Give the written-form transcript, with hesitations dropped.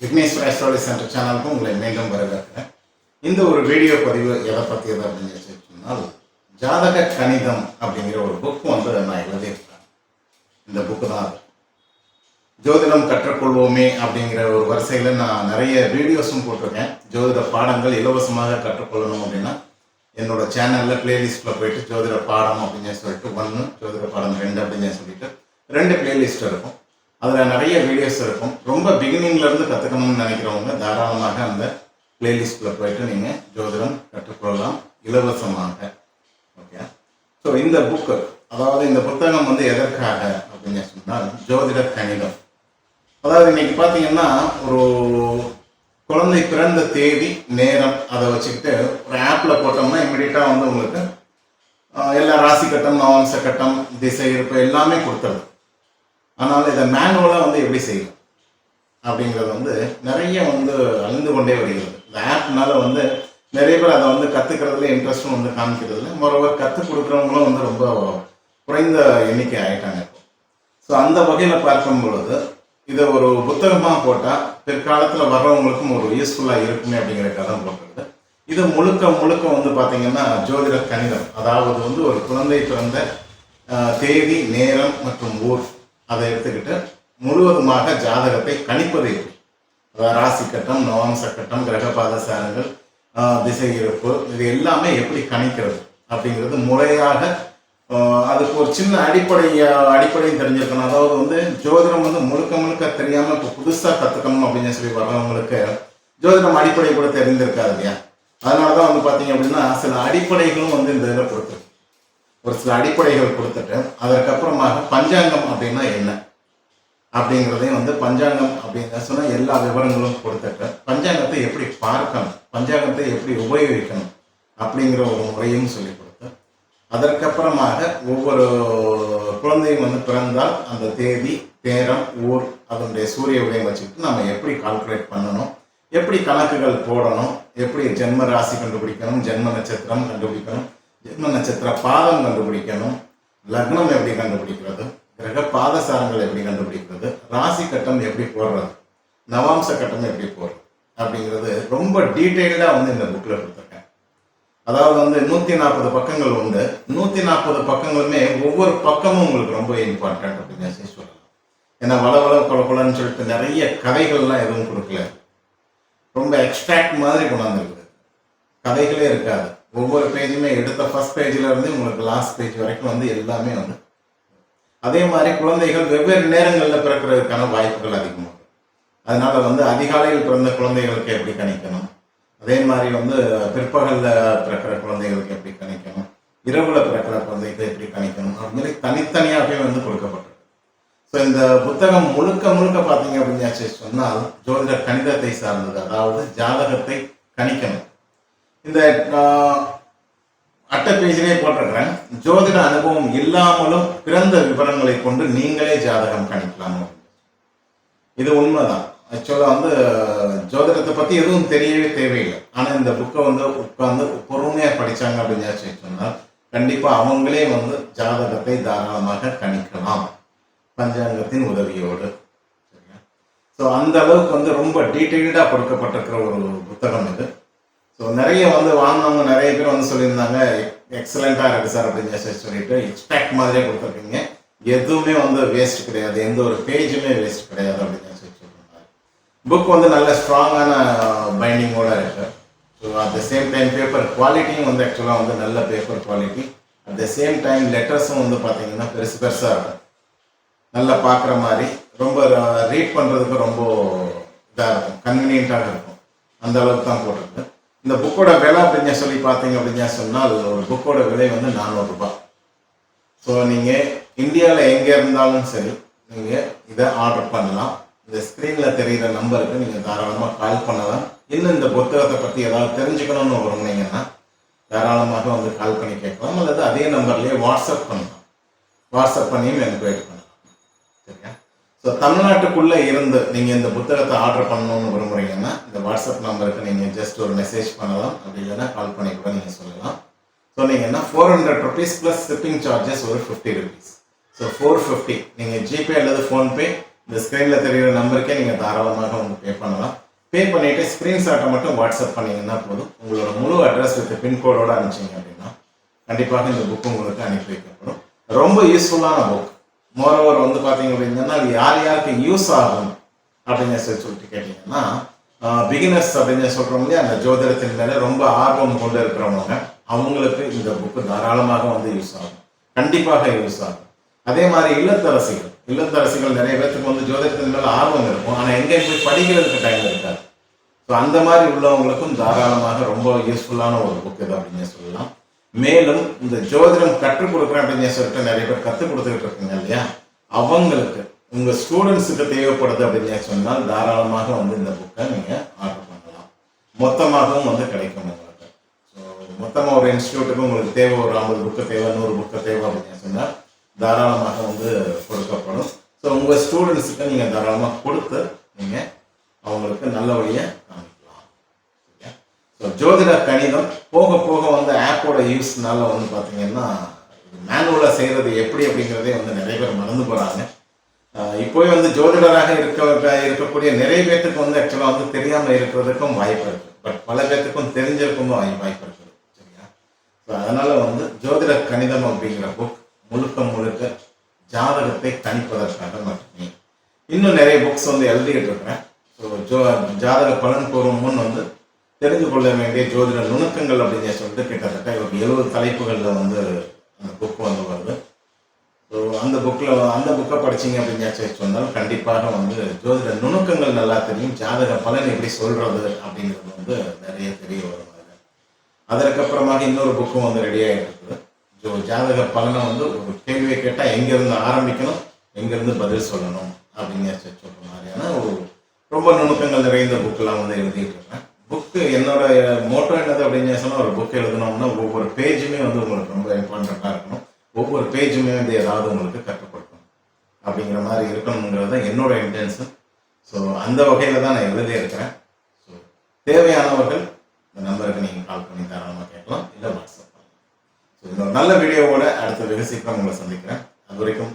Vigneshwar astrology centre சேனலுக்கும் உங்களை மீண்டும் வரவேற்கிறேன். இந்த ஒரு வீடியோ பதிவு எதை பற்றியது அப்படின்னு சொன்னால், ஜாதக கணிதம் அப்படிங்கிற ஒரு புக் நான் எழுதியிருக்கேன். இந்த புக்கு தான் அது. ஜோதிடம் கற்றுக்கொள்வோமே அப்படிங்கிற ஒரு வரிசையில் நான் நிறைய வீடியோஸும் போட்டிருக்கேன். ஜோதிட பாடங்கள் இலவசமாக கற்றுக்கொள்ளணும் அப்படின்னா என்னோட சேனலில் பிளேலிஸ்ட்டில் போயிட்டு ஜோதிட பாடம் அப்படின்னு சொல்லிட்டு 1, ஜோதிட பாடம் 2 அப்படின்னு சொல்லிட்டு 2 பிளேலிஸ்ட் இருக்கும். அதில் நிறைய வீடியோஸ் இருக்கும். ரொம்ப பிகினிங்லேருந்து கற்றுக்கணும்னு நினைக்கிறவங்க தாராளமாக அந்த பிளேலிஸ்ட்டில் போயிட்டு நீங்கள் ஜோதிடம் கற்றுக்கொள்ளலாம் இலவசமாக. ஓகே. ஸோ இந்த புக்கு, அதாவது இந்த புத்தகம் எதற்காக அப்படின்னு சொன்னால், ஜோதிட கணிதம். அதாவது இன்னைக்கு பார்த்தீங்கன்னா, ஒரு குழந்தை பிறந்த தேதி நேரம் அதை வச்சுக்கிட்டு ஒரு ஆப்பில் போட்டோம்னா இம்மிடியட்டாக உங்களுக்கு எல்லா ராசி கட்டம், நவம்ச கட்டம், திசை இருப்பு எல்லாமே கொடுத்துருது. ஆனால் இதை மேனுவலாக எப்படி செய்யலாம் அப்படிங்கிறது நிறைய அழிந்து கொண்டே வருகிறது. இந்த ஆப்னால நிறைய பேர் அதை கற்றுக்கிறதுல இன்ட்ரெஸ்ட்டும் காமிக்கிறதுல, மொரோவர் கற்றுக் கொடுக்குறவங்களும் ரொம்ப குறைந்த எண்ணிக்கை ஆகிட்டாங்க இப்போ. ஸோ அந்த வகையில் பார்க்கும் பொழுது இதை ஒரு புத்தகமாக போட்டால் பிற்காலத்தில் வர்றவங்களுக்கும் ஒரு யூஸ்ஃபுல்லாக இருக்குமே அப்படிங்கிறதுக்காக தான் போட்டுருது. இது முழுக்க முழுக்க பார்த்தீங்கன்னா ஜோதிட கணிதம். அதாவது ஒரு குழந்தை பிறந்த தேதி, நேரம் மற்றும் ஊர் அதை எடுத்துக்கிட்டு முழுவதுமாக ஜாதகத்தை கணிப்பது எப்படி, அதாவது ராசி கட்டம், நவம்ச கட்டம், கிரகபாத சாரங்கள், திசை இருப்பு, இது எல்லாமே எப்படி கணிக்கிறது அப்படிங்கிறது முறையாக, அதுக்கு ஒரு சின்ன அடிப்படையும் தெரிஞ்சிருக்கணும். அதாவது ஜோதிடம் முழுக்க முழுக்க தெரியாமல் இப்போ புதுசாக கற்றுக்கணும் அப்படின்னு சொல்லி வர்றவங்களுக்கு ஜோதிடம் அடிப்படை கூட தெரிந்திருக்காது இல்லையா. அதனால தான் பார்த்தீங்க அப்படின்னா சில அடிப்படைகளும் இந்த இதில் கொடுத்துருக்கு. ஒரு சில அடிப்படைகள் கொடுத்துட்டு அதற்கப்புறமாக பஞ்சாங்கம் அப்படின்னா என்ன அப்படிங்கிறதையும் பஞ்சாங்கம் அப்படின்னு சொன்னால் எல்லா விவரங்களும் கொடுத்துட்டு பஞ்சாங்கத்தை எப்படி பார்க்கணும், பஞ்சாங்கத்தை எப்படி உபயோகிக்கணும் அப்படிங்கிற ஒரு முறையும் சொல்லி கொடுத்து, அதற்கப்புறமாக ஒவ்வொரு குழந்தையும் பிறந்தால் அந்த தேதி, நேரம், ஊர், அதனுடைய சூரிய உதயம் வச்சுக்கிட்டு நம்ம எப்படி கால்குலேட் பண்ணணும், எப்படி கணக்குகள் போடணும், எப்படி ஜென்ம ராசி கண்டுபிடிக்கணும், ஜென்ம நட்சத்திரம் கண்டுபிடிக்கணும், ஜென்ம நட்சத்திர பாதம் கண்டுபிடிக்கணும், லக்னம் எப்படி கண்டுபிடிக்கிறது, கிரக பாதசாரங்கள் எப்படி கண்டுபிடிக்கிறது, ராசி கட்டம் எப்படி போடுறது, நவாம்ச கட்டம் எப்படி போடுறது அப்படிங்கிறது ரொம்ப டீட்டெயில்டாக இந்த புக்கில் கொடுத்துருக்கேன். அதாவது 140 பக்கங்கள் உண்டு. 140 பக்கங்களுமே ஒவ்வொரு பக்கமும் உங்களுக்கு ரொம்ப இம்பார்ட்டன்ட் அப்படின்னு சொல்லலாம். ஏன்னா வள கொலன்னு சொல்லிட்டு நிறைய கதைகள்லாம் எதுவும் கொடுக்கல. ரொம்ப எக்ஸ்ட்ராக்ட் மாதிரி கொண்டாந்துருக்குது. கதைகளே இருக்காது. ஒவ்வொரு பேஜுமே எடுத்த ஃபர்ஸ்ட் பேஜில் இருந்து உங்களுக்கு லாஸ்ட் பேஜ் வரைக்கும் எல்லாமே அதே மாதிரி குழந்தைகள் வெவ்வேறு நேரங்களில் பிறக்கிறதுக்கான வாய்ப்புகள் அதிகமாக. அதனால அதிகாலையில் பிறந்த குழந்தைகளுக்கு எப்படி கணிக்கணும், அதே மாதிரி பிற்பகலில் பிறக்கிற குழந்தைகளுக்கு எப்படி கணிக்கணும், இரவுல பிறக்கிற குழந்தைகளுக்கு எப்படி கணிக்கணும் அப்படின்னு தனித்தனியாகவே கொடுக்கப்பட்டிருக்கு. ஸோ இந்த புத்தகம் முழுக்க முழுக்க பார்த்தீங்க அப்படின்னு சொன்னால் ஜோதிட கணிதத்தை சார்ந்தது. அதாவது ஜாதகத்தை கணிக்கணும். இந்த அட்டை பேஜிலே போட்டிருக்கிறேன், ஜோதிட அனுபவம் இல்லாமலும் பிறந்த விவரங்களை கொண்டு நீங்களே ஜாதகம் கணிக்கலாம். இது உண்மைதான். ஆக்சுவலாக ஜோதிடத்தை பற்றி எதுவும் தெரியவே தேவையில்லை. ஆனால் இந்த புக்கை உட்கார்ந்து பொறுமையாக படித்தாங்க அப்படின்னு சொன்னால் கண்டிப்பாக அவங்களே ஜாதகத்தை தாராளமாக கணிக்கலாம் பஞ்சாங்கத்தின் உதவியோடு. சரியா? ஸோ அந்த அளவுக்கு ரொம்ப டீட்டெயில்டாக கொடுக்கப்பட்டிருக்கிற ஒரு புத்தகம் இது. ஸோ நிறைய வாங்கினவங்க நிறைய பேர் சொல்லியிருந்தாங்க, எக்ஸலண்ட்டாக இருக்குது சார் அப்படின்னு சொல்லிட்டு எக்ஸ்பெக்ட் மாதிரியே கொடுத்துருக்கீங்க, எதுவுமே வேஸ்ட் கிடையாது, எந்த ஒரு பேஜுமே வேஸ்ட் கிடையாது அப்படின்னு சொல்லியிருந்தாங்க. புக் நல்ல ஸ்ட்ராங்கான பைண்டிங்கோட இருக்குது. So at the same time paper குவாலிட்டியும் ஆக்சுவலாக நல்ல paper quality. At the same time லெட்டர்ஸும் பார்த்தீங்கன்னா பெருசாக இருக்கும், நல்லா பார்க்குற மாதிரி, ரொம்ப ரீட் பண்ணுறதுக்கு ரொம்ப இதாக இருக்கும், கன்வீனியண்ட்டாக இருக்கும். அந்த அளவுக்கு தான் போட்டிருக்கு. இந்த புக்கோட விலை அப்படின்னு சொல்லி பார்த்தீங்க அப்படின்னு சொன்னால் ஒரு புக்கோட விலை 400 ரூபாய். ஸோ நீங்கள் இந்தியாவில் எங்கே இருந்தாலும் சரி நீங்கள் இதை ஆர்டர் பண்ணலாம். இந்த ஸ்க்ரீனில் தெரிகிற நம்பருக்கு நீங்கள் தாராளமாக கால் பண்ணலாம். இன்னும் இந்த புத்தகத்தை பற்றி ஏதாவது தெரிஞ்சுக்கணும்னு விரும்புனீங்கன்னா தாராளமாக கால் பண்ணி கேட்கலாம், அல்லது அதே நம்பர்லேயே வாட்ஸ்அப் பண்ணலாம். வாட்ஸ்அப் பண்ணியும் எனக்கு வெயிட் பண்ணலாம். சரியா? ஸோ தமிழ்நாட்டுக்குள்ளே இருந்து நீங்கள் இந்த புத்தகத்தை ஆர்டர் பண்ணணும்னு விரும்புகிறீங்கன்னா இந்த வாட்ஸ்அப் நம்பருக்கு நீங்கள் ஜஸ்ட் ஒரு மெசேஜ் பண்ணலாம், அப்படி இல்லைன்னா கால் பண்ணி கூட நீங்கள் சொல்லலாம். ஸோ நீங்கள் 400 rupees ப்ளஸ் ஷிப்பிங் சார்ஜஸ் ஒரு 50 rupees. ஸோ 450 நீங்கள் ஜிபே அல்லது ஃபோன்பே இந்த ஸ்க்ரீனில் தெரிகிற நம்பருக்கே நீங்கள் தாராளமாக வந்து பே பண்ணலாம். பே பண்ணிவிட்டு ஸ்க்ரீன்ஷாட்டை மட்டும் வாட்ஸ்அப் பண்ணிங்கன்னா போதும். உங்களோட முழு அட்ரஸ் வித் பின்கோடோடு அனுப்பிச்சிங்க அப்படின்னா கண்டிப்பாக இந்த புக்கு உங்களுக்கு அனுப்பி வைக்கப்படும். ரொம்ப யூஸ்ஃபுல்லான புக். மோரோவர் வந்து பார்த்தீங்க அப்படின்னா அது யார் யாருக்கு யூஸ் ஆகும் அப்படின்னு சொல்லிட்டு கேட்டிங்கன்னா பிகினர்ஸ் அப்படின்னு சொல்கிறோம் இல்லையா, அந்த ஜோதிடத்தின் மேலே ரொம்ப ஆர்வம் கொண்டு இருக்கிறவங்க அவங்களுக்கு இந்த புக்கு தாராளமாக வந்து யூஸ் ஆகும், கண்டிப்பாக யூஸ் ஆகும். அதே மாதிரி இல்லத்தரசிகள் நிறைய பேருக்கு வந்து ஜோதிடத்தின் மேலே ஆர்வம் இருக்கும், ஆனால் எங்கேயும் போய் படிக்கிறதுக்கு டைம் இருக்காது. ஸோ அந்த மாதிரி உள்ளவங்களுக்கும் தாராளமாக ரொம்ப யூஸ்ஃபுல்லான ஒரு புக் இது அப்படின்னு சொல்லலாம். மேலும் இந்த ஜோதிடம் கற்றுக் கொடுக்குறேன் அப்படின்னு சொல்லிட்டு நிறைய பேர் கற்றுக் கொடுத்துக்கிட்டு இருக்கீங்க இல்லையா, அவங்களுக்கு உங்கள் ஸ்டூடெண்ட்ஸுக்கு தேவைப்படுது அப்படின்னு சொன்னால் தாராளமாக வந்து இந்த புக்கை நீங்கள் ஆர்டர் பண்ணலாம். மொத்தமாகவும் வந்து கிடைக்கும் உங்களுக்கு. ஸோ மொத்தமாக ஒரு இன்ஸ்டியூட்டுக்கு உங்களுக்கு தேவை, ஒரு 50 புக்கு தேவை, 100 புக்கு தேவை அப்படின்னு சொன்னால் தாராளமாக வந்து கொடுக்கப்படும். ஸோ உங்கள் ஸ்டூடெண்ட்ஸுக்கு நீங்கள் தாராளமாக கொடுத்து நீங்கள் அவங்களுக்கு நல்ல வழியை காமிக்கலாம். ஸோ ஜோதிட கணிதம் போக போக வந்து ஆப்போட யூஸ்னால வந்து பார்த்தீங்கன்னா மேனுவலாக செய்கிறது எப்படி அப்படிங்கிறதே வந்து நிறைய பேர் மறந்து போகிறாங்க. இப்போவே வந்து ஜோதிடராக இருக்கக்கூடிய நிறைய பேர்த்துக்கு வந்து ஆக்சுவலாக வந்து தெரியாமல் இருக்கிறதுக்கும் வாய்ப்பு இருக்குது. பட் பல பேர்த்துக்கும் தெரிஞ்சிருக்கும் வாய்ப்பு இருக்குது. சரியா? ஸோ அதனால் வந்து ஜோதிட கணிதம் அப்படிங்கிற புக் முழுக்க ஜாதகத்தை கணிப்பதற்காக மட்டுமே. இன்னும் நிறைய புக்ஸ் வந்து எழுதிட்டு இருக்கிறேன். ஸோ ஜாதக பலன் கூறும் முன் வந்து தெரிந்து கொள்ள வேண்டிய ஜோதிட நுணுக்கங்கள் அப்படின்னு சொல்லிட்டு கிட்டத்தட்ட ஒரு 70 தலைப்புகளில் வந்து அந்த புக் வந்து வருது. ஸோ அந்த புக்கை படிச்சிங்க அப்படின்னு சொன்னாலும் கண்டிப்பாக வந்து ஜோதிட நுணுக்கங்கள் நல்லா தெரியும், ஜாதக பலன் எப்படி சொல்கிறது அப்படிங்கிறது வந்து நிறைய தெரிய வரும். அதற்கப்புறமாக இன்னொரு புக்கும் வந்து ரெடி ஆகிட்டு இருக்குது. ஜாதக பலனை வந்து ஒரு கேள்வியை கேட்டால் எங்கேருந்து ஆரம்பிக்கணும், எங்கேருந்து பதில் சொல்லணும் அப்படின்னு சொல்கிற மாதிரியான ஒரு ரொம்ப நுணுக்கங்கள் நிறைந்த புக்கெல்லாம் வந்து எழுதிட்டு இருக்கேன். புக்கு என்னோட மோட்டோ என்னது அப்படின்னு சொன்னால், ஒரு புக் எழுதணும்னா ஒவ்வொரு பேஜுமே வந்து உங்களுக்கு ரொம்ப இம்பார்ட்டண்ட்டாக இருக்கணும், ஒவ்வொரு பேஜுமே வந்து ஏதாவது உங்களுக்கு கற்றுக்கொடுக்கணும் அப்படிங்கிற மாதிரி இருக்கணுங்கிறது தான் என்னோட இன்டென்ஷன். ஸோ அந்த வகையில் தான் நான் எழுதியிருக்கிறேன். ஸோ தேவையானவர்கள் இந்த நம்பருக்கு நீங்கள் கால் பண்ணி தாராளமாக கேட்கலாம், இல்லை வாட்ஸ்அப் பண்ணலாம். ஸோ இன்னொரு நல்ல வீடியோவோட அடுத்த வெகு சீக்கிரம் உங்களை சந்திக்கிறேன். அது வரைக்கும்